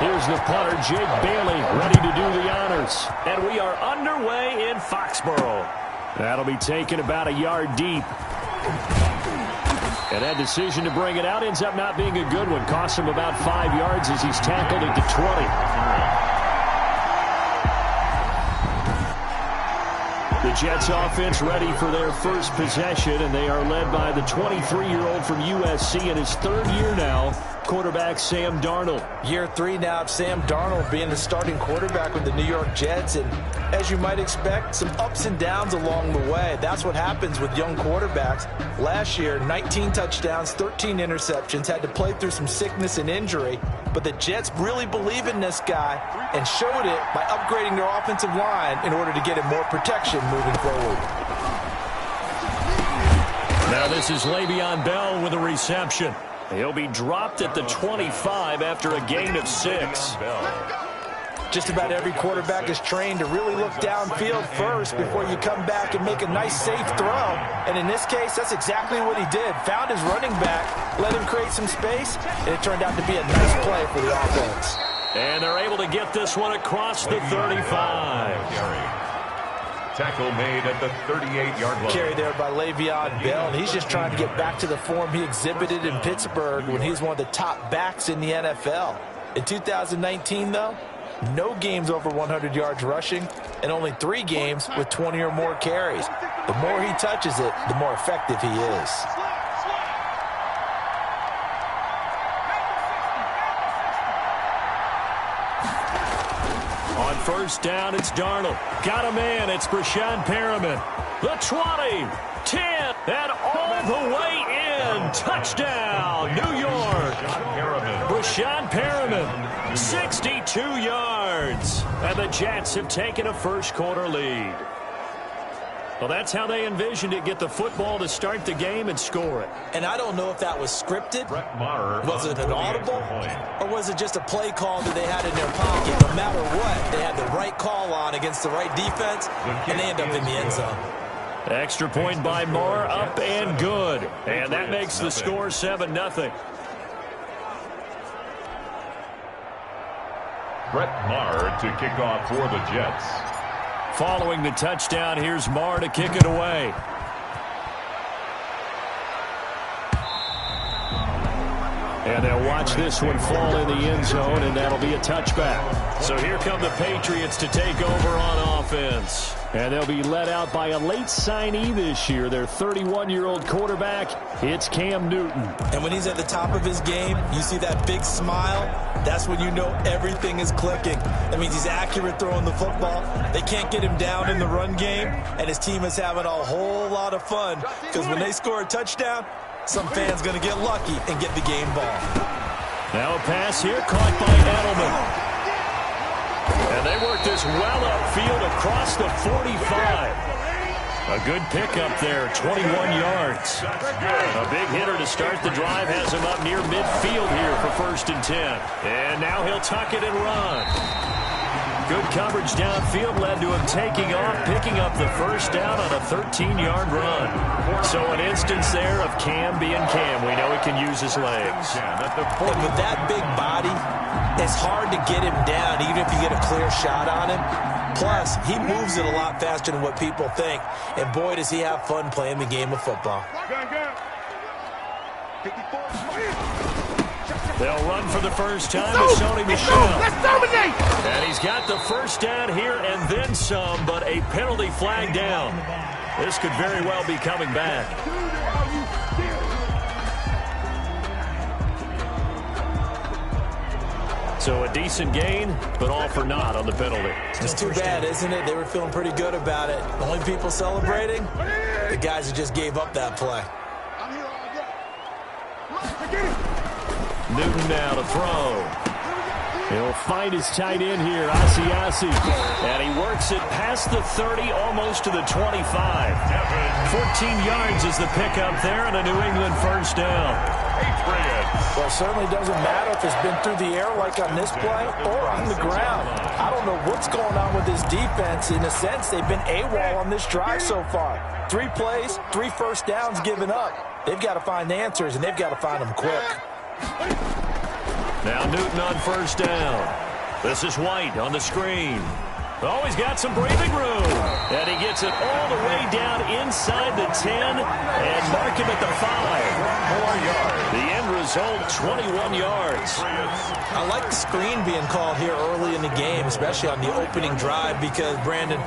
Here's the punter, Jake Bailey, ready to do the honors. And we are underway in Foxborough. That'll be taken about a yard deep. And that decision to bring it out ends up not being a good one. Costs him about 5 yards as he's tackled at the 20. The Jets offense ready for their first possession, and they are led by the 23-year-old from USC in his third year now, quarterback Sam Darnold. Year 3 now of Sam Darnold being the starting quarterback with the New York Jets, and as you might expect, some ups and downs along the way. That's what happens with young quarterbacks. Last year, 19 touchdowns, 13 interceptions, had to play through some sickness and injury, but the Jets really believe in this guy and showed it by upgrading their offensive line in order to get him more protection moving forward. Now this is Le'Veon Bell with a reception. He'll be dropped at the 25 after a gain of 6. Just about every quarterback is trained to really look downfield first before you come back and make a nice, safe throw. And in this case, that's exactly what he did. Found his running back, let him create some space, and it turned out to be a nice play for the offense. And they're able to get this one across the 35. Tackle made at the 38-yard line. Carry there by Le'Veon Bell, and he's just trying to get back to the form he exhibited in Pittsburgh when he was one of the top backs in the NFL. In 2019, though, no games over 100 yards rushing, and only 3 games with 20 or more carries. The more he touches it, the more effective he is. On first down, it's Darnold. Got a man. It's Brashad Perriman. The 20, 10, and all the way in. Touchdown, New York. Brashad Perriman, 62 yards. And the Jets have taken a first-quarter lead. Well, that's how they envisioned it. Get the football to start the game and score it. And I don't know if that was scripted. Was it an audible? Or was it just a play call that they had in their pocket? No matter what, they had the right call on against the right defense, and they end up in the end zone. Extra point by Marr, up and good. And that makes the score 7-0. Brett Maher to kick off for the Jets. Following the touchdown, here's Marr to kick it away. And they'll watch this one fall in the end zone, and that'll be a touchback. So here come the Patriots to take over on offense. And they'll be led out by a late signee this year, their 31-year-old quarterback. It's Cam Newton. And when he's at the top of his game, you see that big smile. That's when you know everything is clicking. That means he's accurate throwing the football. They can't get him down in the run game, and his team is having a whole lot of fun because when they score a touchdown, some fan's going to get lucky and get the game ball. Now a pass here caught by Edelman. And they work this well upfield across the 45. A good pickup there, 21 yards. A big hitter to start the drive has him up near midfield here for 1st and 10. And now he'll tuck it and run. Good coverage downfield led to him taking off, picking up the first down on a 13-yard run. So an instance there of Cam being Cam. We know he can use his legs. And with that big body, it's hard to get him down, even if you get a clear shot on him. Plus, he moves it a lot faster than what people think. And boy, does he have fun playing the game of football. They'll run for the first time with Sony Michel. Let's dominate! And he's got the first down here and then some, but a penalty flag down. This could very well be coming back. So a decent gain, but all for naught on the penalty. It's too bad, isn't it? They were feeling pretty good about it. The only people celebrating, the guys who just gave up that play. Newton now to throw. He'll find his tight end here, Asiasi. And he works it past the 30, almost to the 25. 14 yards is the pickup there, and a New England first down. Well, it certainly doesn't matter if it's been through the air like on this play or on the ground. I don't know what's going on with this defense. In a sense, they've been AWOL on this drive so far. 3 plays, 3 first downs given up. They've got to find answers, and they've got to find them quick. Now Newton on first down. This is White on the screen. Oh, he's got some breathing room. And he gets it all the way down inside the 10 and mark him at the 5. 4 yards. The end result, 21 yards. I like the screen being called here early in the game, especially on the opening drive, because, Brandon,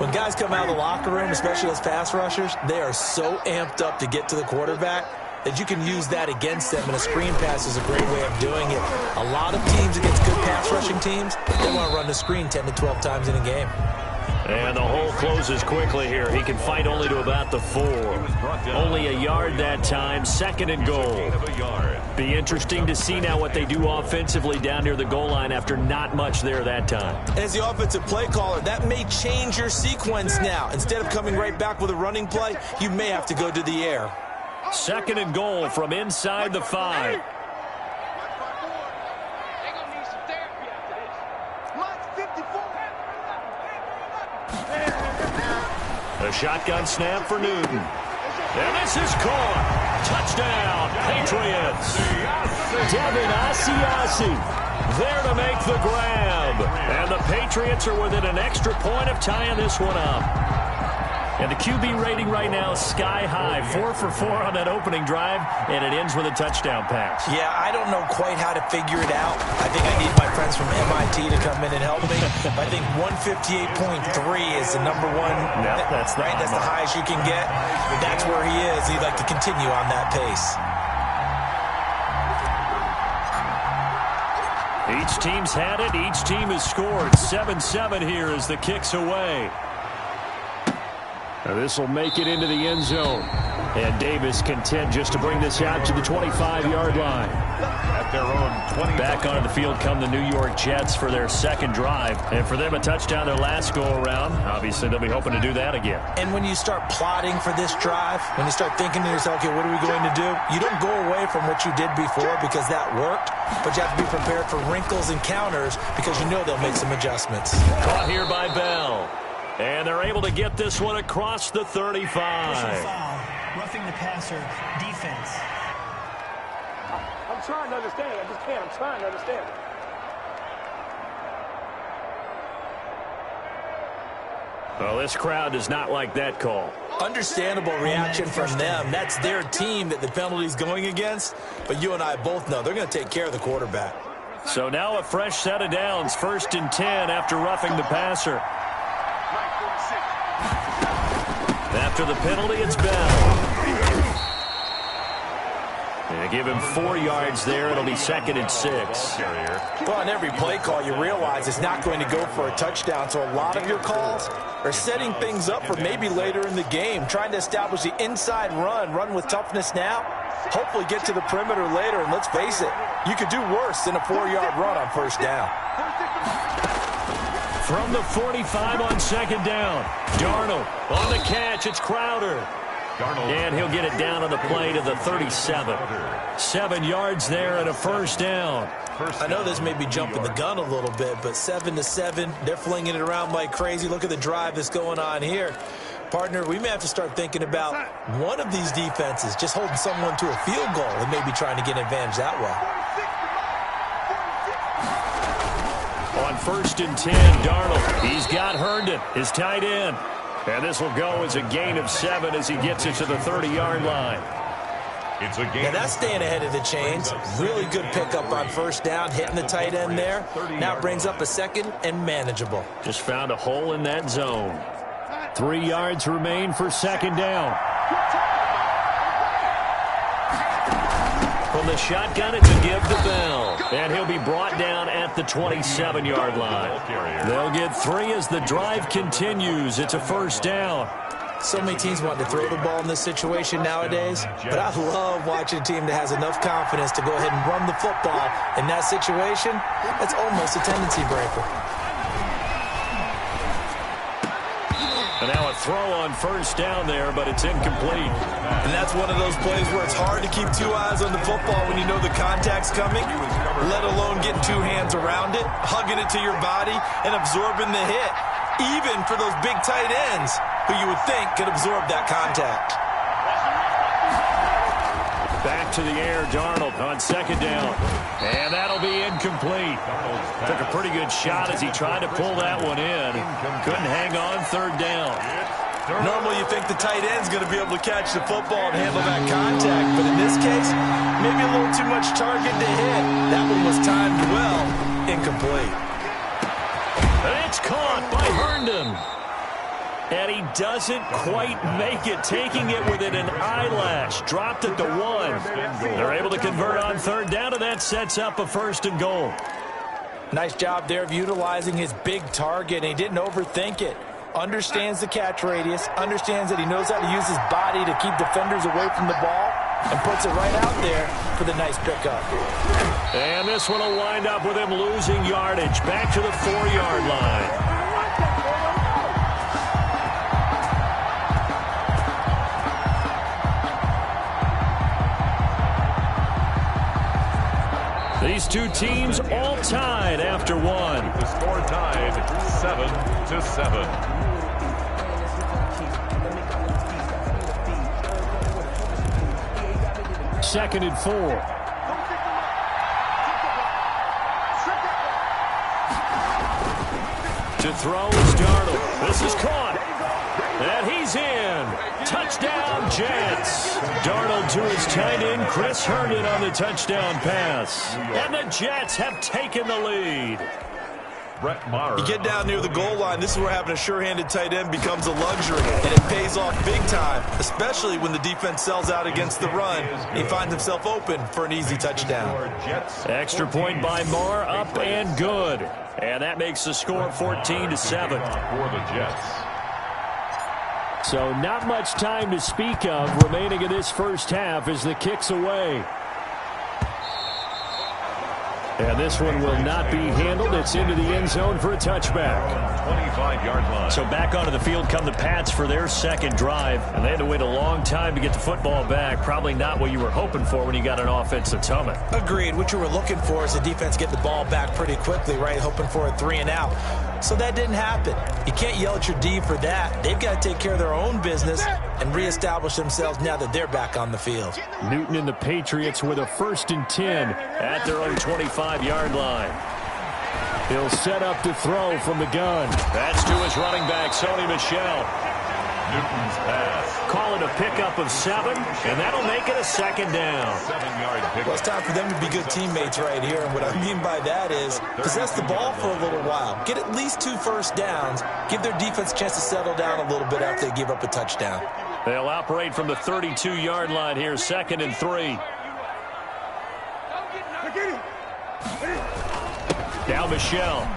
when guys come out of the locker room, especially those pass rushers, they are so amped up to get to the quarterback that you can use that against them, and a screen pass is a great way of doing it. A lot of teams against good pass rushing teams, they want to run the screen 10 to 12 times in a game. And the hole closes quickly here. He can fight only to about the 4. Only a yard that time, 2nd and goal. Be interesting to see now what they do offensively down near the goal line after not much there that time. As the offensive play caller, that may change your sequence now. Instead of coming right back with a running play, you may have to go to the air. 2nd and goal from inside the 5. A shotgun snap for Newton. And this is caught. Touchdown, Patriots. Devin Asiasi there to make the grab. And the Patriots are within an extra point of tying this one up. And the QB rating right now is sky high. 4 for 4 on that opening drive, and it ends with a touchdown pass. Yeah, I don't know quite how to figure it out. I think I need my friends from MIT to come in and help me. I think 158.3 is the number one. No, that's right. That's the highest you can get. That's where he is. He'd like to continue on that pace. Each team's had it. Each team has scored. 7-7 here as the kick's away. This will make it into the end zone. And Davis content just to bring this out to the 25-yard line. At their own 20. Back onto the field come the New York Jets for their second drive. And for them, a touchdown their last go-around. Obviously, they'll be hoping to do that again. And when you start plotting for this drive, when you start thinking to yourself, okay, what are we going to do? You don't go away from what you did before because that worked. But you have to be prepared for wrinkles and counters because you know they'll make some adjustments. Caught here by Bell. And they're able to get this one across the 35. Roughing the passer, defense. I'm trying to understand. I just can't. I'm trying to understand. Well, this crowd does not like that call. Understandable reaction from them. That's their team that the penalty's going against. But you and I both know they're going to take care of the quarterback. So now a fresh set of downs. 1st and 10 after roughing the passer. After the penalty, it's Bell. They give him 4 yards there. It'll be 2nd and 6. Well, on every play call, you realize it's not going to go for a touchdown. So a lot of your calls are setting things up for maybe later in the game, trying to establish the inside run with toughness now, hopefully get to the perimeter later. And let's face it, you could do worse than a 4-yard run on first down. From the 45 on 2nd down. Darnold on the catch. It's Crowder. And he'll get it down on the play to the 37. 7 yards there and a first down. I know this may be jumping the gun a little bit, but 7-7, they're flinging it around like crazy. Look at the drive that's going on here. Partner, we may have to start thinking about one of these defenses just holding someone to a field goal and maybe trying to get an advantage that way. On 1st and 10, Darnold. He's got Herndon, his tight end. And this will go as a gain of 7 as he gets it to the 30-yard line. It's a gain. Now that's staying ahead of the chains. Really good pickup on first down, hitting the tight end there. Now brings up a 2nd and manageable. Just found a hole in that zone. 3 yards remain for 2nd down. From the shotgun, it's a give to Bell. And he'll be brought down at the 27-yard line. They'll get 3 as the drive continues. It's a first down. So many teams want to throw the ball in this situation nowadays, but I love watching a team that has enough confidence to go ahead and run the football. In that situation, that's almost a tendency breaker. And now a throw on first down there, but it's incomplete. And that's one of those plays where it's hard to keep 2 eyes on the football when you know the contact's coming, let alone getting 2 hands around it, hugging it to your body, and absorbing the hit, even for those big tight ends who you would think could absorb that contact. Back to the air, Darnold on second down. And that'll be incomplete. Took a pretty good shot as he tried to pull that one in. Couldn't hang on third down. Normally you think the tight end's going to be able to catch the football and handle that contact, but in this case, maybe a little too much target to hit. That one was timed well. Incomplete. It's caught by Herndon. And he doesn't quite make it, taking it within an eyelash. Dropped at the 1. They're able to convert on third down, and that sets up a 1st and goal. Nice job there of utilizing his big target, and he didn't overthink it. Understands the catch radius, understands that he knows how to use his body to keep defenders away from the ball, and puts it right out there for the nice pickup. And this one will wind up with him losing yardage. Back to the 4-yard line. These two teams all tied after 1. The score tied 7-7. Second and 4. To throw is Darnold. This is caught. And he's in. Touchdown, Jets. Darnold to his tight end, Chris Herndon on the touchdown pass. And the Jets have taken the lead. You get down near the goal line, this is where having a sure-handed tight end becomes a luxury, and it pays off big time, especially when the defense sells out against the run. He finds himself open for an easy touchdown. Extra point by Marr, up and good. And that makes the score 14-7. For the Jets. So not much time to speak of remaining in this first half as the kick's away. And this one will not be handled. It's into the end zone for a touchback. 25-yard line. So back onto the field come the Pats for their second drive. And they had to wait a long time to get the football back. Probably not what you were hoping for when you got an offensive tunnel. Agreed. What you were looking for is the defense get the ball back pretty quickly, right? Hoping for a 3 and out. So that didn't happen. You can't yell at your D for that. They've got to take care of their own business and reestablish themselves now that they're back on the field. Newton and the Patriots with a 1st and 10 at their own 25-yard line. He'll set up to throw from the gun. That's to his running back, Sony Michel. Newton's pass. Call it a pickup of 7, and that'll make it a 2nd down. 7-yard pickup. Well, it's time for them to be good teammates right here. And what I mean by that is possess the ball for a little while. Get at least 2 first downs. Give their defense a chance to settle down a little bit after they give up a touchdown. They'll operate from the 32-yard line here, 2nd and 3. Now Michel.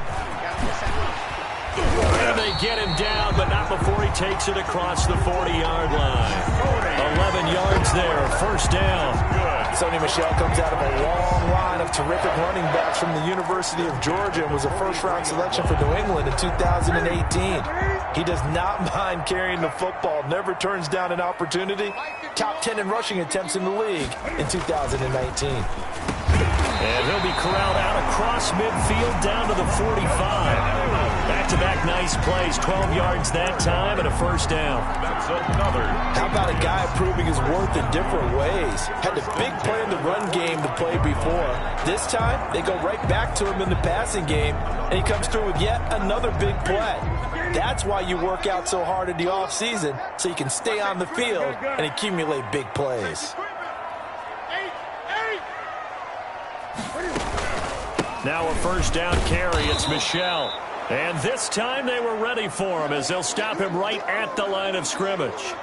And they get him down, but not before he takes it across the 40-yard line. 11 yards there, 1st down. Sony Michel comes out of a long line of terrific running backs from the University of Georgia and was a first-round selection for New England in 2018. He does not mind carrying the football, never turns down an opportunity. Top 10 in rushing attempts in the league in 2019. And he'll be corralled out across midfield down to the 45. Back-to-back nice plays, 12 yards that time and a 1st down. That's another. How about a guy proving his worth in different ways? Had a big play in the run game to play before. This time, they go right back to him in the passing game, and he comes through with yet another big play. That's why you work out so hard in the offseason, so you can stay on the field and accumulate big plays. Now a 1st down carry. It's Michel. And this time they were ready for him as they'll stop him right at the line of scrimmage.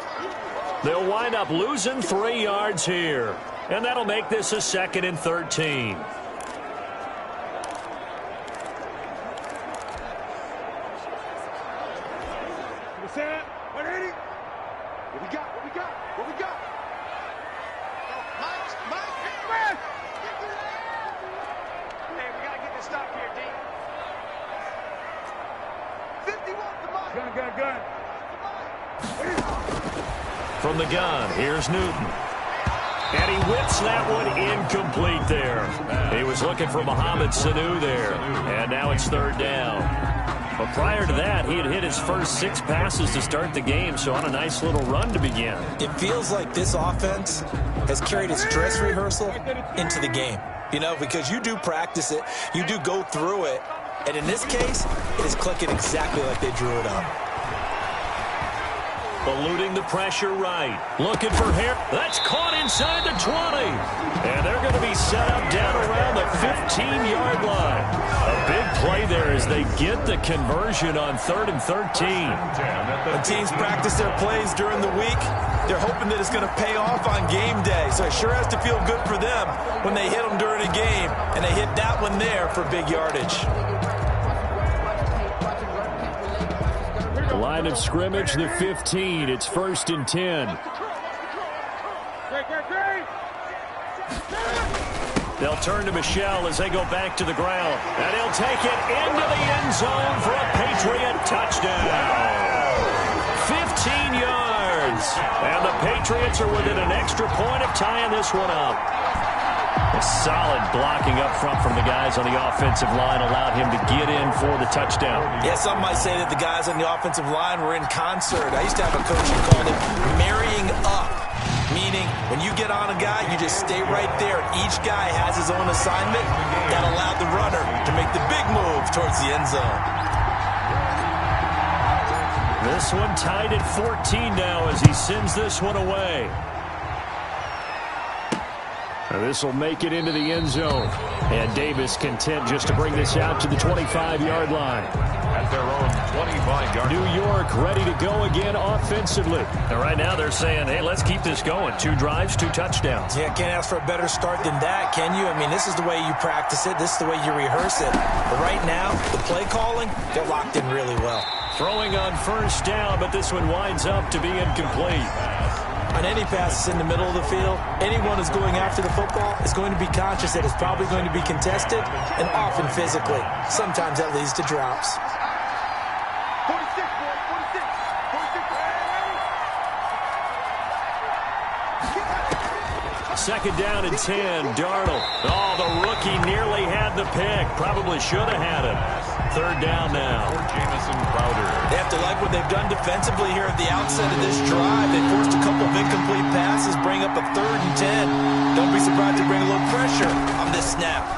They'll wind up losing 3 yards here. And that'll make this a 2nd and 13. From the gun, here's Newton. And he whips that one incomplete there. He was looking for Mohamed Sanu there. And now it's 3rd down. But prior to that, he had hit his first 6 passes to start the game, so on a nice little run to begin. It feels like this offense has carried his dress rehearsal into the game. You know, because you do practice it, you do go through it, and in this case, it is clicking exactly like they drew it up. Eluding the pressure right. Looking for hair. That's caught inside the 20. And they're going to be set up down around the 15-yard line. A big play there as they get the conversion on 3rd and 13. When teams practice their plays during the week, they're hoping that it's going to pay off on game day. So it sure has to feel good for them when they hit them during a game. And they hit that one there for big yardage. The line of scrimmage, the 15. It's 1st and 10. They'll turn to Michel as they go back to the ground. And he'll take it into the end zone for a Patriot touchdown. 15 yards. And the Patriots are within an extra point of tying this one up. A solid blocking up front from the guys on the offensive line allowed him to get in for the touchdown. Yeah, some might say that the guys on the offensive line were in concert. I used to have a coach who called it marrying up, meaning when you get on a guy, you just stay right there. Each guy has his own assignment that allowed the runner to make the big move towards the end zone. This one tied at 14 now as he sends this one away. This will make it into the end zone. And Davis content just to bring this out to the 25-yard line. At their own 25-yard line. New York ready to go again offensively. And right now they're saying, hey, let's keep this going. 2 drives, 2 touchdowns. Yeah, can't ask for a better start than that, can you? I mean, this is the way you practice it. This is the way you rehearse it. But right now, the play calling, they're locked in really well. Throwing on 1st down, but this one winds up to be incomplete. On any passes in the middle of the field, anyone who's going after the football is going to be conscious that it's probably going to be contested and often physically. Sometimes that leads to drops. 46, boy, 46. 2nd down and 10, Darnold. Oh, the rookie nearly had the pick. Probably should have had it. 3rd down now. Jamison Crowder. They have to like what they've done defensively here at the outset of this drive. They forced a couple of incomplete passes, bring up a 3rd and 10. Don't be surprised to bring a little pressure on this snap.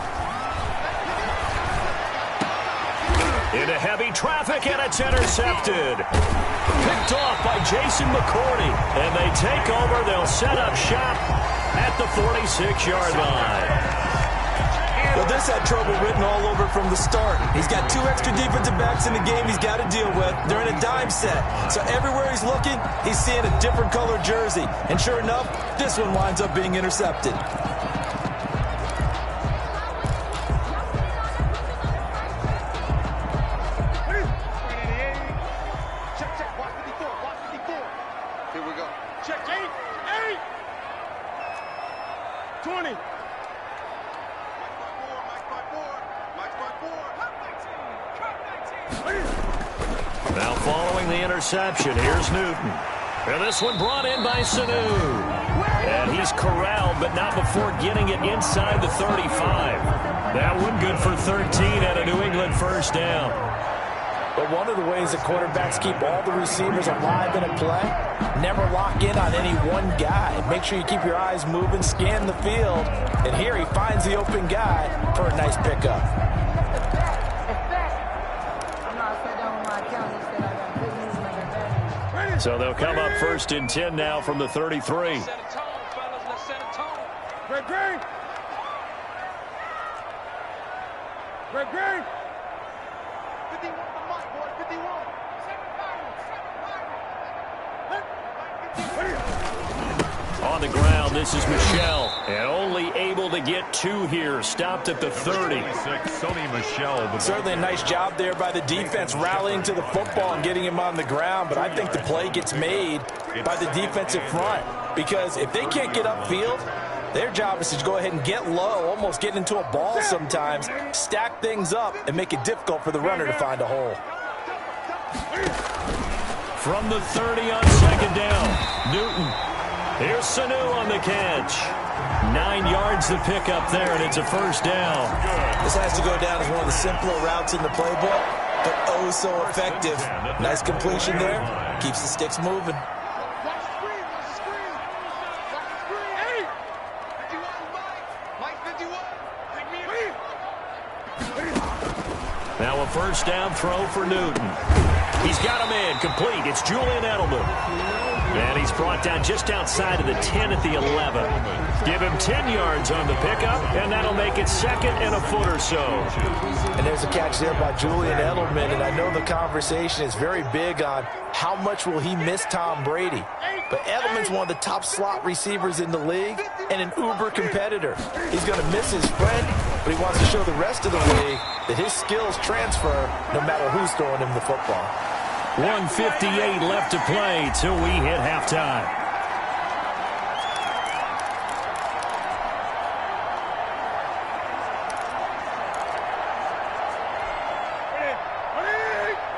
Into heavy traffic, and it's intercepted. Picked off by Jason McCourty. And they take over. They'll set up shop at the 46-yard line. Well, this had trouble written all over from the start. He's got 2 extra defensive backs in the game he's got to deal with. They're in a dime set. So everywhere he's looking, he's seeing a different color jersey. And sure enough, this one winds up being intercepted. Here we go. Check 8. 20. Now following the interception, here's Newton. And this one brought in by Sanu. And he's corralled, but not before getting it inside the 35. That one good for 13 at a New England 1st down. But one of the ways that quarterbacks keep all the receivers alive in a play, never lock in on any one guy. Make sure you keep your eyes moving, scan the field. And here he finds the open guy for a nice pickup. So they'll come up 1st and 10 now from the 33. Set a tone, fellas. Let's set a tone. Greg. 51 the mark, boy. 51. On the ground, this is Michel. And only able to get 2 here. Stopped at the 30. Sony Michel. Certainly a nice job there by the defense rallying to the football and getting him on the ground. But I think the play gets made by the defensive front. Because if they can't get upfield, their job is to go ahead and get low, almost get into a ball sometimes, stack things up, and make it difficult for the runner to find a hole. From the 30 on 2nd down, Newton. Here's Sanu on the catch. 9 yards to pick up there, and it's a 1st down. This has to go down as one of the simpler routes in the playbook, but oh so effective. Nice completion there. Keeps the sticks moving. Now a first down throw for Newton. He's got him in, complete. It's Julian Edelman. And he's brought down just outside of the 10 at the 11. Give him 10 yards on the pickup, and that'll make it second and a foot or so. And there's a catch there by Julian Edelman, and I know the conversation is very big on how much will he miss Tom Brady. But Edelman's one of the top slot receivers in the league and an uber competitor. He's going to miss his friend, but he wants to show the rest of the league that his skills transfer no matter who's throwing him the football. 1:58 left to play till we hit halftime.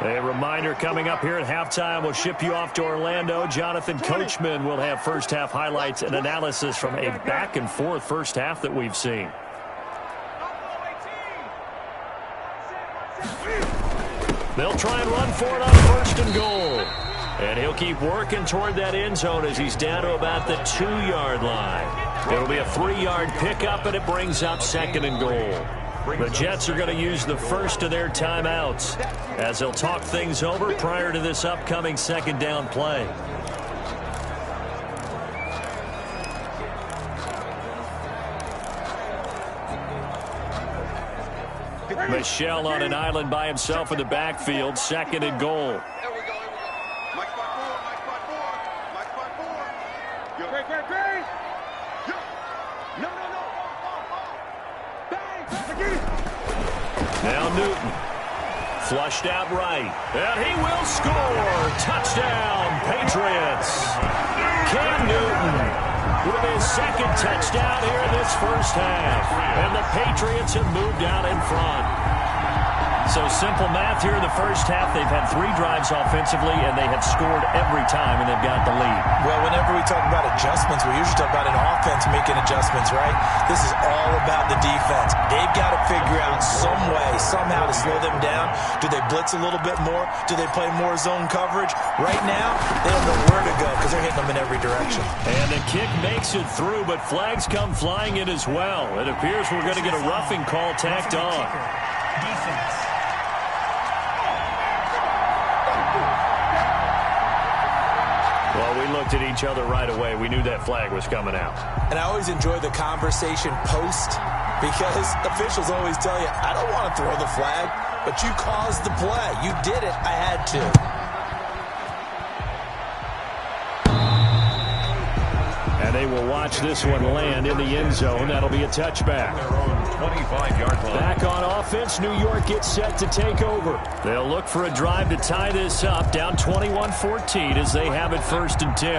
A reminder coming up here at halftime. We'll ship you off to Orlando. Jonathan Coachman will have first half highlights and analysis from a back and forth first half that we've seen. They'll try and run for it on first and goal. And he'll keep working toward that end zone as he's down to about the 2-yard line. It'll be a 3-yard pickup, and it brings up second and goal. The Jets are going to use the first of their timeouts as they'll talk things over prior to this upcoming second down play. Michelle on an island by himself in the backfield, second and goal. There we go. Mike spot 4. Mike spot 4. Yo. Great. Yo. No. Bang. Now Newton. Flushed out right. And he will score. Touchdown, Patriots. Cam Newton with his second touchdown here in this first half. And the Patriots have moved out in front. So simple math here in the first half. They've had 3 drives offensively, and they have scored every time, and they've got the lead. Well, whenever we talk about adjustments, we usually talk about an offense making adjustments, right? This is all about the defense. They've got to figure out some way, somehow to slow them down. Do they blitz a little bit more? Do they play more zone coverage? Right now, they don't know where to go because they're hitting them in every direction. And the kick makes it through, but flags come flying in as well. It appears we're going to get a roughing call tacked on. Defense. Well, we looked at each other right away. We knew that flag was coming out. And I always enjoy the conversation post because officials always tell you, I don't want to throw the flag, but you caused the play. You did it. I had to. And they will watch this one land in the end zone. That'll be a touchback. 25-yard line. Back on offense, New York gets set to take over. They'll look for a drive to tie this up, down 21-14 as they have it first and 10.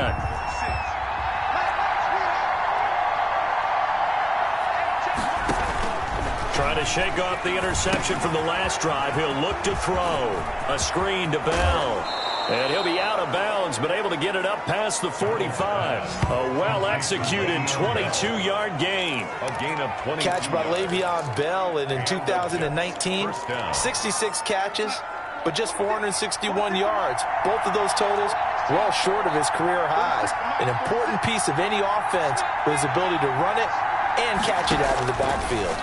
Trying to shake off the interception from the last drive. He'll look to throw. A screen to Bell. And he'll be out of bounds, but able to get it up past the 45. A well-executed 22-yard gain. A gain of 20. Catch by Le'Veon Bell, and in 2019, 66 catches, but just 461 yards. Both of those totals well short of his career highs. An important piece of any offense with his ability to run it and catch it out of the backfield.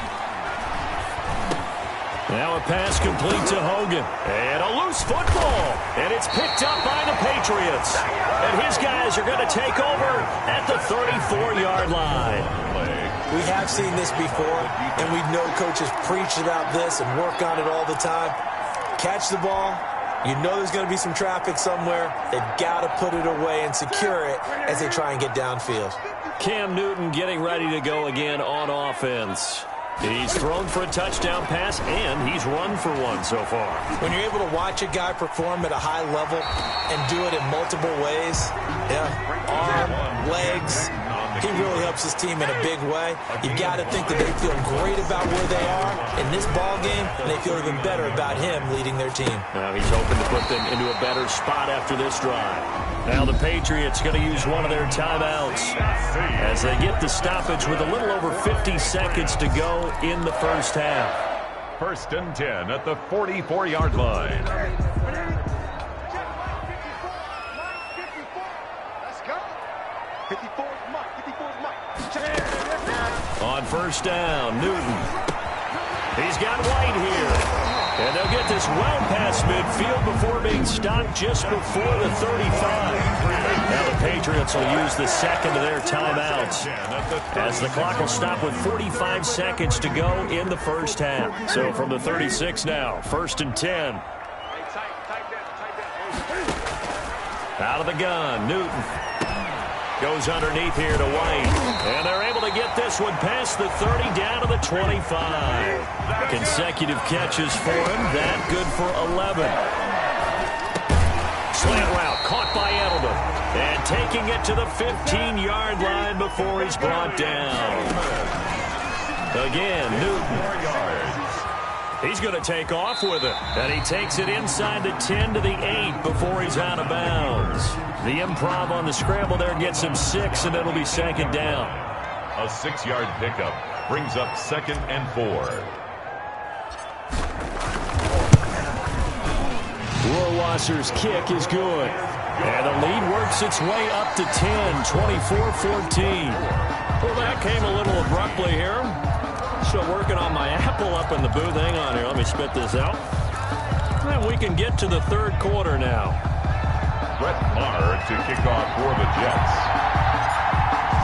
Now a pass complete to Hogan. And a loose football. And it's picked up by the Patriots. And his guys are going to take over at the 34-yard line. We have seen this before, and we know coaches preach about this and work on it all the time. Catch the ball. You know there's going to be some traffic somewhere. They've got to put it away and secure it as they try and get downfield. Cam Newton getting ready to go again on offense. He's thrown for a touchdown pass, and he's run for one so far. When you're able to watch a guy perform at a high level and do it in multiple ways, arm, legs, he really helps his team in a big way. You've got to think that they feel great about where they are in this ball game, and they feel even better about him leading their team. Now he's hoping to put them into a better spot after this drive. Now the Patriots going to use one of their timeouts as they get the stoppage with a little over 50 seconds to go in the first half. First and 10 at the 44-yard line. Let's go. 54 is Mike. 54 is Mike. On first down, Newton. He's got White here. And they'll races well past midfield before being stopped just before the 35. Now the Patriots will use the second of their timeouts as the clock will stop with 45 seconds to go in the first half. So from the 36 now, 1st and 10. Out of the gun, Newton. Goes underneath here to White. And they're able to get this one past the 30 down to the 25. Consecutive catches for him. That good for 11. Slant route caught by Edelman. And taking it to the 15-yard line before he's brought down. Again, Newton. He's going to take off with it. And he takes it inside the 10 to the 8 before he's out of bounds. The improv on the scramble there gets him 6, and it'll be second down. A 6-yard pickup brings up 2nd and 4. Rohrwasser's kick is good. And the lead works its way up to 10, 24-14. Well, that came a little abruptly here. Still working on my apple up in the booth. Hang on here. Let me spit this out. And we can get to the third quarter now. Brett Maher to kick off for the Jets.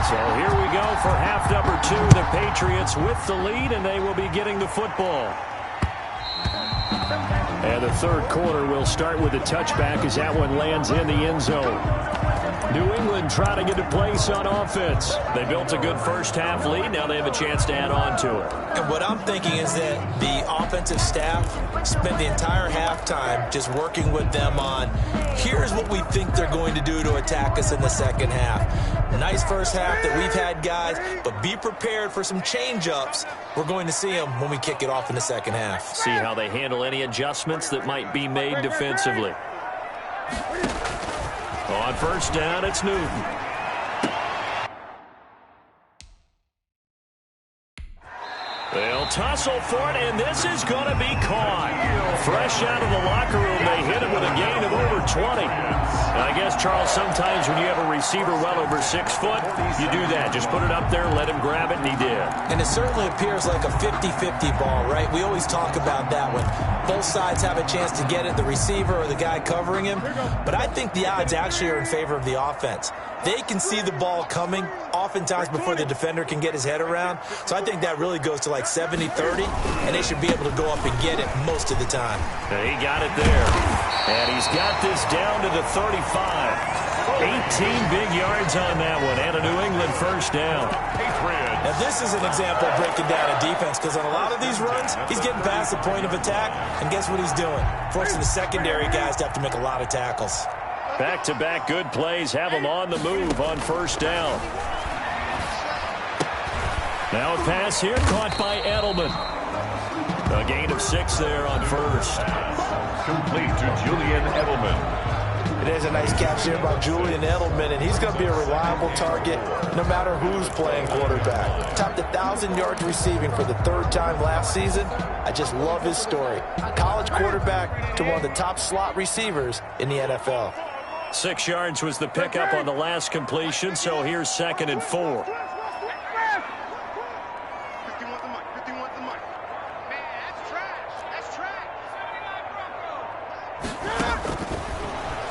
So here we go for half number 2. The Patriots with the lead, and they will be getting the football. And the third quarter will start with a touchback as that one lands in the end zone. New England trying to get a place on offense. They built a good first half lead. Now they have a chance to add on to it. And what I'm thinking is that the offensive staff spent the entire halftime just working with them on, here's what we think they're going to do to attack us in the second half. Nice first half that we've had, guys, but be prepared for some change-ups. We're going to see them when we kick it off in the second half. See how they handle any adjustments that might be made defensively. On first down, it's Newton. They'll tussle for it, and this is going to be caught. Fresh out of the locker room, they hit him with a gain of over 20. And I guess, Charles, sometimes when you have a receiver well over 6 foot, you do that. Just put it up there, let him grab it, and he did. And it certainly appears like a 50-50 ball, right? We always talk about that when both sides have a chance to get it, the receiver or the guy covering him. But I think the odds actually are in favor of the offense. They can see the ball coming oftentimes before the defender can get his head around. So I think that really goes to like 70-30, and they should be able to go up and get it most of the time. And he got it there. And he's got this down to the 35. 18 big yards on that one, and a New England first down. Now this is an example of breaking down a defense, because on a lot of these runs, he's getting past the point of attack, and guess what he's doing? Forcing the secondary guys to have to make a lot of tackles. Back-to-back good plays have him on the move on first down. Now a pass here caught by Edelman. A gain of 6 there on first. Complete to Julian Edelman. It is a nice catch here by Julian Edelman, and he's going to be a reliable target no matter who's playing quarterback. Topped 1,000 yards receiving for the 3rd time last season. I just love his story. College quarterback to one of the top slot receivers in the NFL. 6 yards was the pickup on the last completion, so here's 2nd and 4.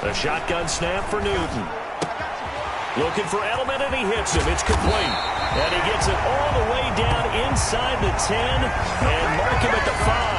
A shotgun snap for Newton. Looking for Edelman, and he hits him. It's complete. And he gets it all the way down inside the 10 and mark him at the 5.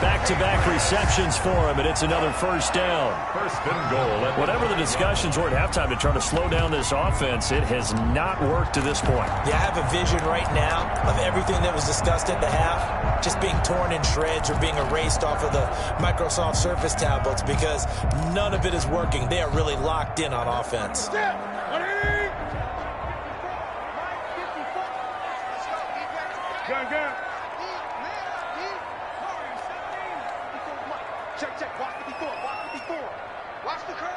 Back-to-back receptions for him, and it's another first down. First and goal. Whatever the discussions were at halftime to try to slow down this offense, it has not worked to this point. Yeah, I have a vision right now of everything that was discussed at the half just being torn in shreds or being erased off of the Microsoft Surface tablets, because none of it is working. They are really locked in on offense. Check. Watch the before. Watch the curls.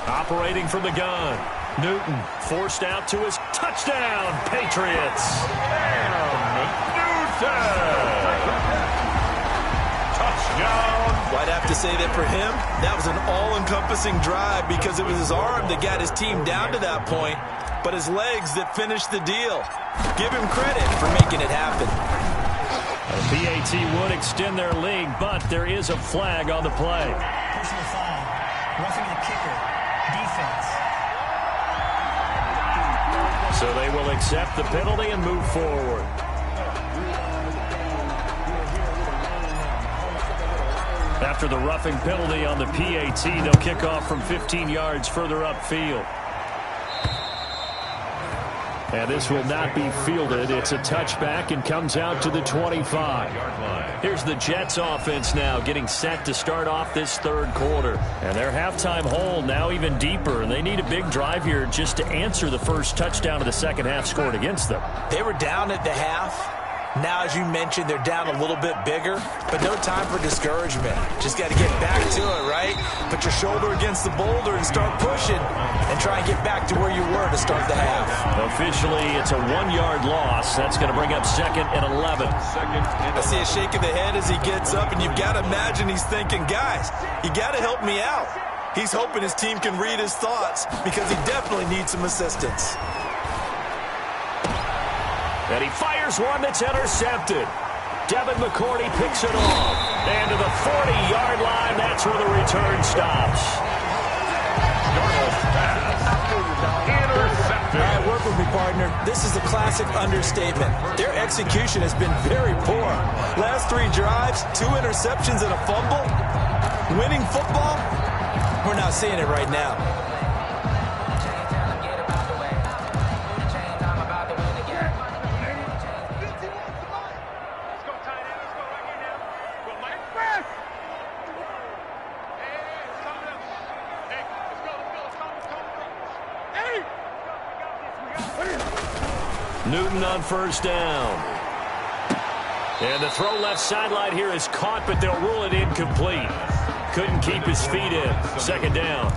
Operating from the gun. Newton forced out to his touchdown. Patriots. Touchdown. Well, I'd have to say that for him, that was an all-encompassing drive, because it was his arm that got his team down to that point, but his legs that finished the deal. Give him credit for making it happen. PAT PAT would extend their lead, but there is a flag on the play. Personal foul. Roughing the kicker. Defense. So they will accept the penalty and move forward. After the roughing penalty on the PAT, they'll kick off from 15 yards further upfield. And this will not be fielded. It's a touchback and comes out to the 25. Here's the Jets offense now getting set to start off this third quarter. And their halftime hole now even deeper. And they need a big drive here just to answer the first touchdown of the second half scored against them. They were down at the half. Now, as you mentioned, they're down a little bit bigger, but no time for discouragement. Just got to get back to it, right? Put your shoulder against the boulder and start pushing and try and get back to where you were to start the half. Officially, it's a 1-yard loss. That's going to bring up 2nd and 11. I see a shake of the head as he gets up, and you've got to imagine he's thinking, guys, you got to help me out. He's hoping his team can read his thoughts because he definitely needs some assistance. And he fires one that's intercepted. Devin McCourty picks it off. And to the 40-yard line, that's where the return stops. All right, work with me, partner. This is a classic understatement. Their execution has been very poor. Last 3 drives, 2 interceptions and a fumble. Winning football? We're not seeing it right now. Newton on first down. And the throw left sideline here is caught, but they'll rule it incomplete. Couldn't keep his feet in. 2nd down.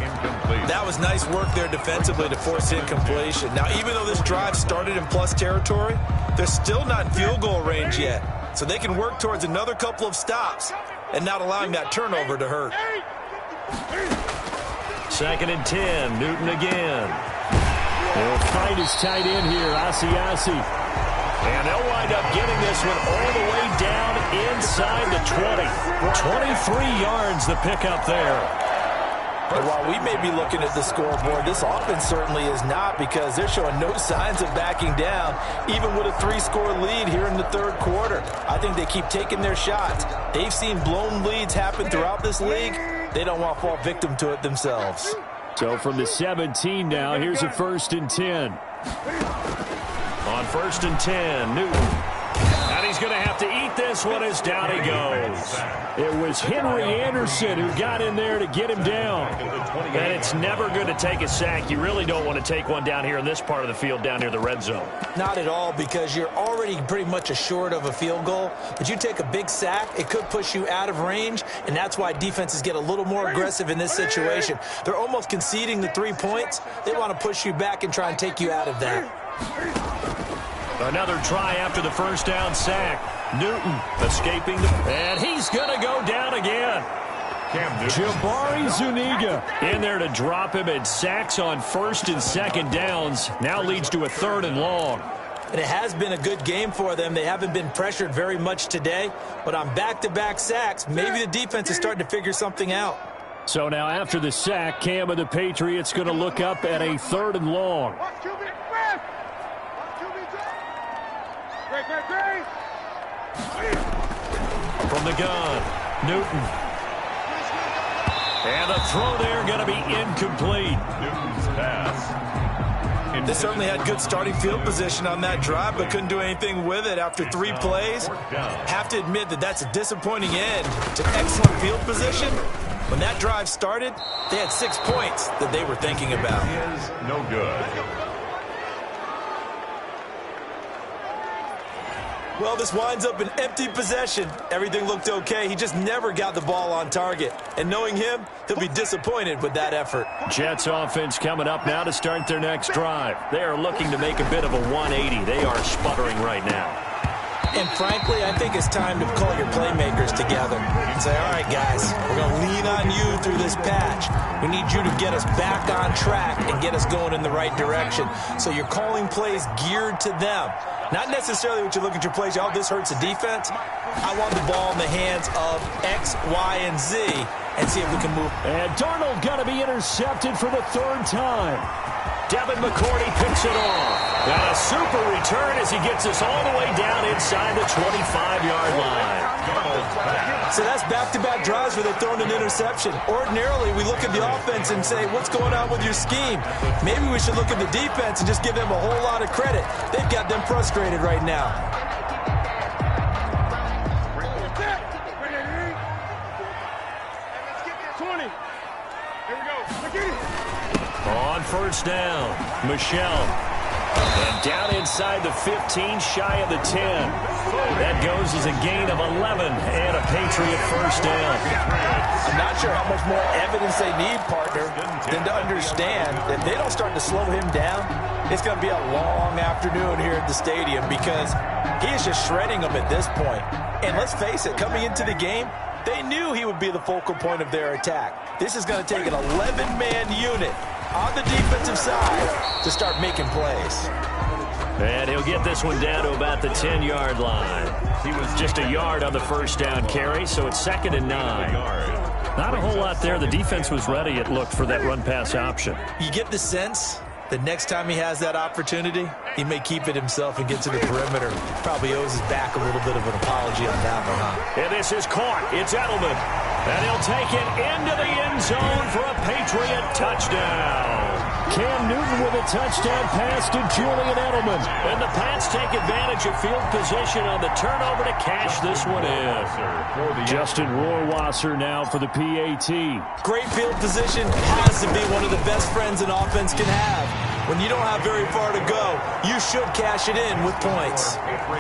That was nice work there defensively to force incompletion. Now, even though this drive started in plus territory, they're still not in field goal range yet. So they can work towards another couple of stops and not allowing that turnover to hurt. 2nd and 10. Newton again. They'll find his tight end here, Asiasi. And they'll wind up getting this one all the way down inside the 20. 23 yards the pickup there. But while we may be looking at the scoreboard, this offense certainly is not, because they're showing no signs of backing down, even with a 3-score lead here in the third quarter. I think they keep taking their shots. They've seen blown leads happen throughout this league. They don't want to fall victim to it themselves. So from the 17 now, here's a 1st and 10. On 1st and 10, Newton. And he's going to have to eat this one as down he goes. It was Henry Anderson who got in there to get him down. And it's never good to take a sack. You really don't want to take one down here in this part of the field down near the red zone. Not at all, because you're already pretty much assured of a field goal. But you take a big sack, it could push you out of range, and that's why defenses get a little more aggressive in this situation. They're almost conceding the 3 points. They want to push you back and try and take you out of that. Another try after the first down sack. Newton escaping, and he's going to go down again. Jabari Zuniga in there to drop him, and sacks on 1st and 2nd downs now leads to a 3rd and long. And it has been a good game for them. They haven't been pressured very much today, but on back-to-back sacks, maybe the defense is starting to figure something out. So now after the sack, Cam of the Patriots going to look up at a 3rd and long. From the gun, Newton. And the throw there going to be incomplete. Newton's pass. They certainly had good starting field position on that drive, but couldn't do anything with it after 3 plays. Have to admit that that's a disappointing end to excellent field position. When that drive started, they had 6 points that they were thinking about. Is no good. Well, this winds up an empty possession. Everything looked okay. He just never got the ball on target. And knowing him, he'll be disappointed with that effort. Jets offense coming up now to start their next drive. They are looking to make a bit of a 180. They are sputtering right now. And frankly, I think it's time to call your playmakers together and say, all right, guys, we're going to lean on you through this patch. We need you to get us back on track and get us going in the right direction. So you're calling plays geared to them. Not necessarily what you look at your plays, oh, this hurts the defense. I want the ball in the hands of X, Y, and Z and see if we can move. And Darnold going to be intercepted for the third time. Devin McCourty picks it off. And a super return as he gets us all the way down inside the 25-yard line. So that's back-to-back drives where they've thrown an interception. Ordinarily, we look at the offense and say, what's going on with your scheme? Maybe we should look at the defense and just give them a whole lot of credit. They've got them frustrated right now. 20. Here we go. On first down, Michelle. And down inside the 15, shy of the 10. That goes as a gain of 11 and a Patriot first down. I'm not sure how much more evidence they need, partner, than to understand that if they don't start to slow him down, it's going to be a long afternoon here at the stadium because he is just shredding them at this point. And let's face it, coming into the game, they knew he would be the focal point of their attack. This is going to take an 11-man unit on the defensive side to start making plays. And he'll get this one down to about the 10-yard line. He was just a yard on the first down carry, so it's 2nd and 9. Not a whole lot there. The defense was ready, it looked, for that run-pass option. You get the sense that next time he has that opportunity, he may keep it himself and get to the perimeter. Probably owes his back a little bit of an apology on that one, huh? And this is caught. It's Edelman. And he'll take it into the end zone for a Patriot touchdown. Cam Newton with a touchdown pass to Julian Edelman. And the Pats take advantage of field position on the turnover to cash this one in. Justin Rohrwasser now for the PAT. Great field position has to be one of the best friends an offense can have. When you don't have very far to go, you should cash it in with points.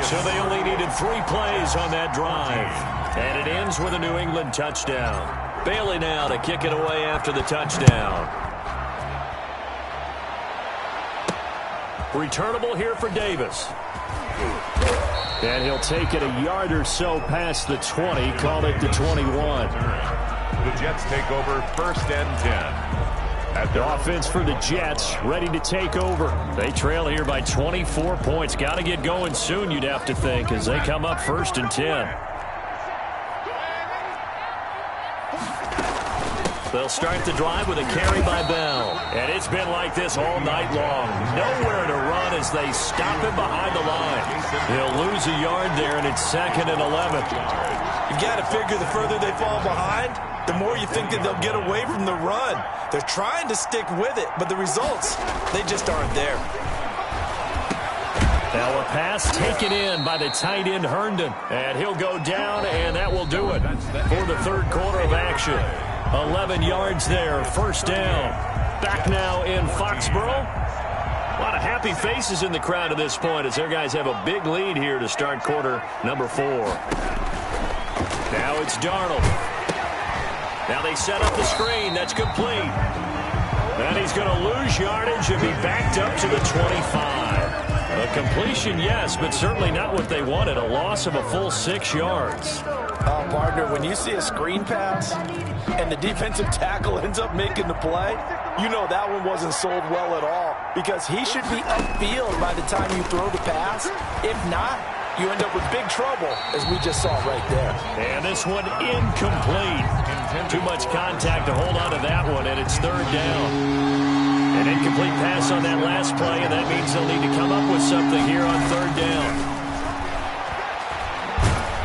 So they only needed 3 plays on that drive. And it ends with a New England touchdown. Bailey now to kick it away after the touchdown. Returnable here for Davis. And he'll take it a yard or so past the 20, call it the 21. The Jets take over 1st and 10. The offense for the Jets ready to take over. They trail here by 24 points. Got to get going soon, you'd have to think, as they come up 1st and 10. They'll start the drive with a carry by Bell. And it's been like this all night long. Nowhere to run as they stop him behind the line. They'll lose a yard there, and it's 2nd and 11. You got to figure the further they fall behind, the more you think that they'll get away from the run. They're trying to stick with it, but the results, they just aren't there. Now a pass taken in by the tight end Herndon. And he'll go down, and that will do it for the 3rd quarter of action. 11 yards there, 1st down. Back now in Foxborough. A lot of happy faces in the crowd at this point as their guys have a big lead here to start quarter number 4. Now it's Darnold. Now they set up the screen. That's complete. And he's going to lose yardage and be backed up to the 25. A completion, yes, but certainly not what they wanted. A loss of a full 6 yards. Partner, when you see a screen pass and the defensive tackle ends up making the play, you know that one wasn't sold well at all because he should be upfield by the time you throw the pass. If not, you end up with big trouble, as we just saw right there. And this one incomplete. Too much contact to hold on to that one, and it's 3rd down. An incomplete pass on that last play, and that means they'll need to come up with something here on 3rd down.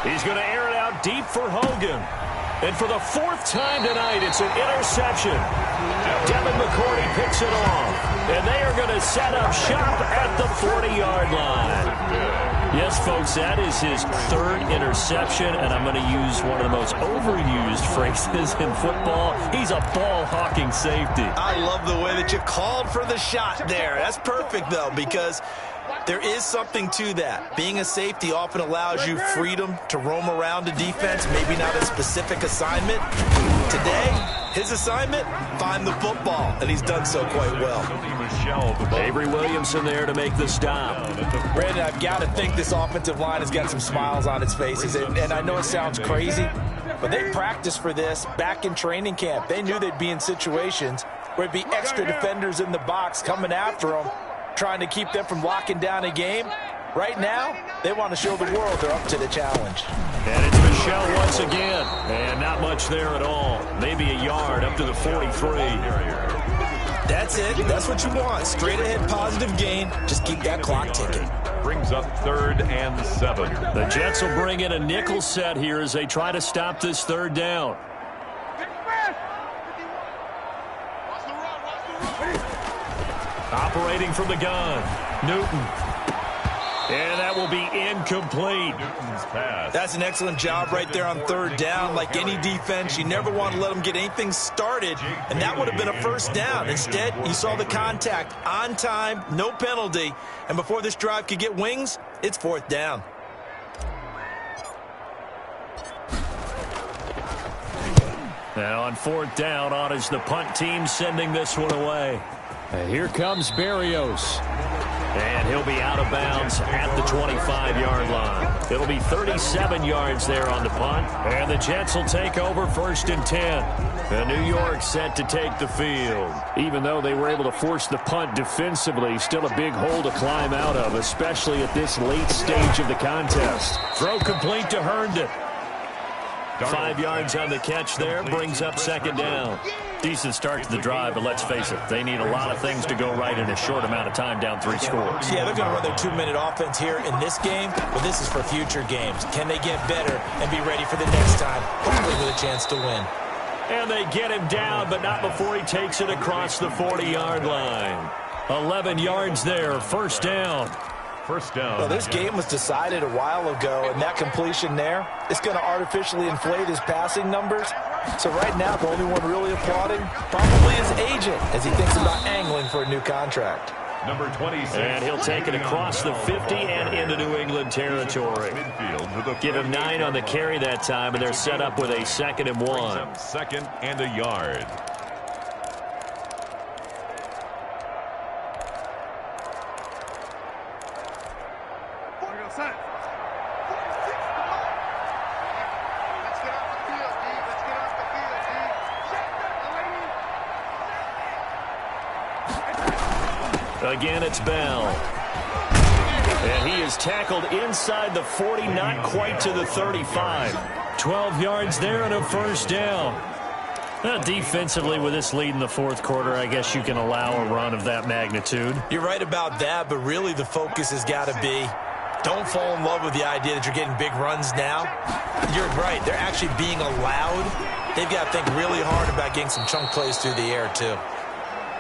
He's going to air it out deep for Hogan. And for the 4th time tonight, it's an interception. Devin McCourty picks it off. And they are going to set up shop at the 40-yard line. Yes, folks, that is his 3rd interception, and I'm going to use one of the most overused phrases in football. He's a ball-hawking safety. I love the way that you called for the shot there. That's perfect, though, because There is something to that. Being a safety often allows you freedom to roam around the defense, maybe not a specific assignment. Today, his assignment, find the football, and he's done so quite well. Avery Williamson there to make the stop. Brandon, I've got to think this offensive line has got some smiles on its faces, and I know it sounds crazy, but they practiced for this back in training camp. They knew they'd be in situations where it'd be extra defenders in the box coming after them, trying to keep them from locking down a game. Right now, they want to show the world they're up to the challenge. And it's Michel once again. And not much there at all. Maybe a yard up to the 43. That's it. That's what you want. Straight ahead positive gain. Just keep that clock ticking. Brings up 3rd and 7. The Jets will bring in a nickel set here as they try to stop this 3rd down. Operating from the gun, Newton. And that will be incomplete. Newton's pass. That's an excellent job right there on 3rd down. Like any defense, you never want to let them get anything started, and that would have been a 1st down. Instead, you saw the contact on time, no penalty, and before this drive could get wings, it's 4th down. Now on 4th down, on is the punt team sending this one away. And here comes Berrios. And he'll be out of bounds at the 25-yard line. It'll be 37 yards there on the punt. And the Jets will take over 1st and 10. And New York set to take the field. Even though they were able to force the punt defensively, still a big hole to climb out of, especially at this late stage of the contest. Throw complete to Herndon. 5 yards on the catch there, brings up 2nd down. Decent start to the drive, but let's face it, they need a lot of things to go right in a short amount of time down 3 scores. Yeah, they're going to run their 2-minute offense here in this game, but this is for future games. Can they get better and be ready for the next time, hopefully with a chance to win? And they get him down, but not before he takes it across the 40-yard line. 11 yards there, 1st down. 1st down. Well, this game was decided a while ago, and that completion there is going to artificially inflate his passing numbers. So right now, the only one really applauding probably his agent as he thinks about angling for a new contract. Number 26. And he'll take it across the 50 and into New England territory. Give him 9 on the carry that time, and they're set up with a 2nd and 1. 2nd and a yard. Again, it's Bell. And he is tackled inside the 40, not quite to the 35. 12 yards there and a 1st down. Defensively, with this lead in the 4th quarter, I guess you can allow a run of that magnitude. You're right about that, but really the focus has got to be don't fall in love with the idea that you're getting big runs now. You're right. They're actually being allowed. They've got to think really hard about getting some chunk plays through the air, too.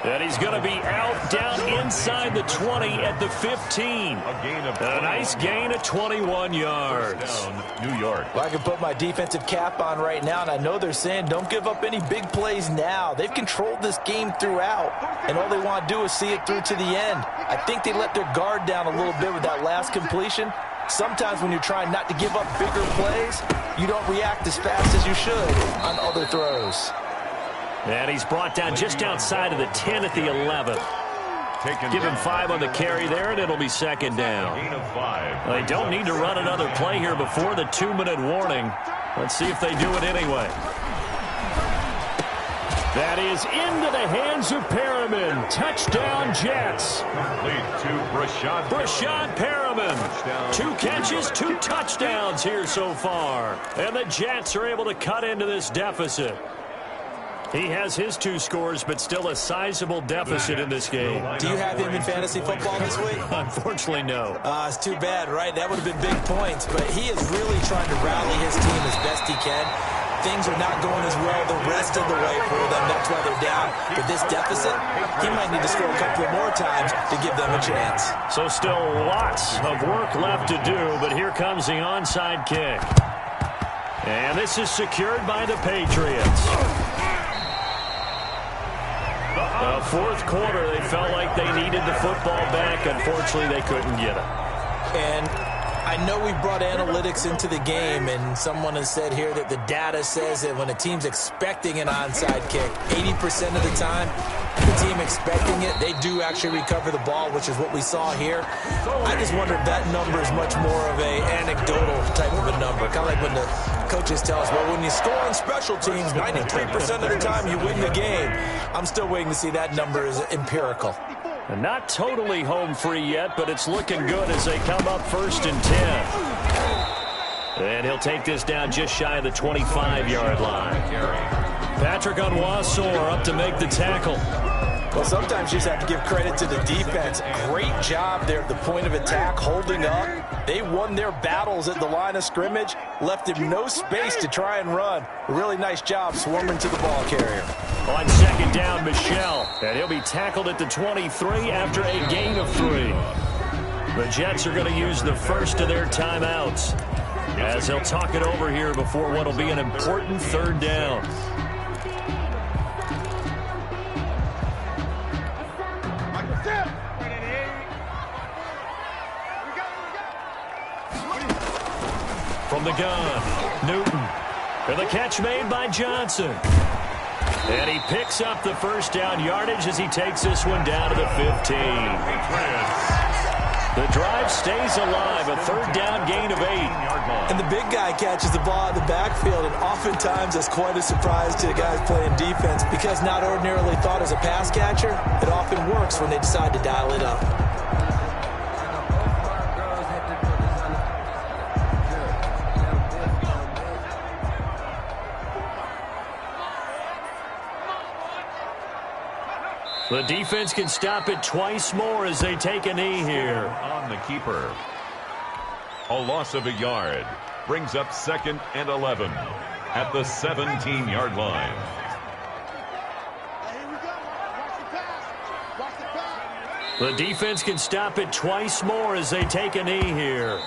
And he's going to be out down inside the 20 at the 15. A nice gain of 21 yards. Down, New York. Well, I can put my defensive cap on right now, and I know they're saying don't give up any big plays now. They've controlled this game throughout, and all they want to do is see it through to the end. I think they let their guard down a little bit with that last completion. Sometimes when you're trying not to give up bigger plays, you don't react as fast as you should on other throws. And he's brought down just outside of the 10 at the 11. Give him 5 on the carry there, and it'll be 2nd down. Gain of 5. They don't need to run another play here before the 2-minute warning. Let's see if they do it anyway. That is into the hands of Perriman. Touchdown, Jets. Complete to Brashad Perriman. 2 catches, 2 touchdowns here so far. And the Jets are able to cut into this deficit. He has his 2 scores, but still a sizable deficit in this game. Do you have him in fantasy football this week? Unfortunately, no. It's too bad, right? That would have been big points, but he is really trying to rally his team as best he can. Things are not going as well the rest of the way for them. That's why they're down. But this deficit, he might need to score a couple of more times to give them a chance. So still lots of work left to do, but here comes the onside kick. And this is secured by the Patriots. Fourth quarter, they felt like they needed the football back. Unfortunately, they couldn't get it. And I know we brought analytics into the game, and someone has said here that the data says that when a team's expecting an onside kick, 80% of the time, the team expecting it, they do actually recover the ball, which is what we saw here. I just wonder if that number is much more of a anecdotal type of a number. Kind of like when the coaches tell us, well, when you score on special teams, 93% of the time you win the game. I'm still waiting to see that number is empirical. And not totally home free yet, but it's looking good as they come up 1st and 10. And he'll take this down just shy of the 25-yard line. Patrick Onwuasor up to make the tackle. Well, sometimes you just have to give credit to the defense. Great job there at the point of attack, holding up. They won their battles at the line of scrimmage, left him no space to try and run. A really nice job swarming to the ball carrier. On 2nd down, Michel. And he'll be tackled at the 23 after a gain of 3. The Jets are going to use the first of their timeouts as they'll talk it over here before what will be an important 3rd down. From the gun, Newton. And the catch made by Johnson. And he picks up the 1st down yardage as he takes this one down to the 15. The drive stays alive, a 3rd down gain of 8. And the big guy catches the ball out of the backfield, and oftentimes that's quite a surprise to the guys playing defense because not ordinarily thought as a pass catcher, it often works when they decide to dial it up. The defense can stop it twice more as they take a knee here. On the keeper. A loss of a yard. Brings up 2nd and 11 at the 17-yard line. The defense can stop it twice more as they take a knee here.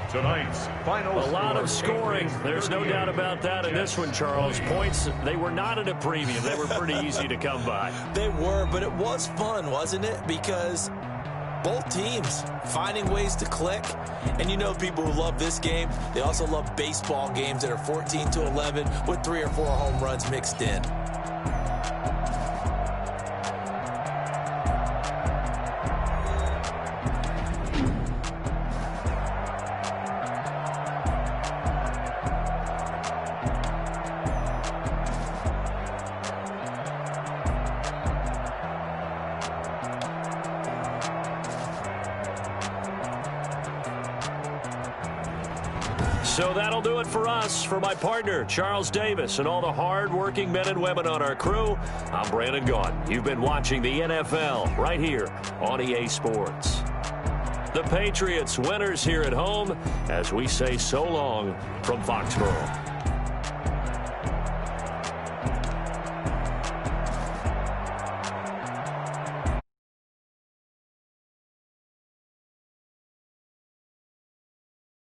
Tonight's final A lot of scoring. There's no doubt about that in this one, Charles. Points, they were not at a premium. They were pretty easy to come by. They were, but it was fun, wasn't it? Because both teams finding ways to click. And you know people who love this game, they also love baseball games that are 14-11 with 3 or 4 home runs mixed in. So that'll do it for us. For my partner, Charles Davis, and all the hard-working men and women on our crew, I'm Brandon Gaudin. You've been watching the NFL right here on EA Sports. The Patriots winners here at home as we say so long from Foxborough.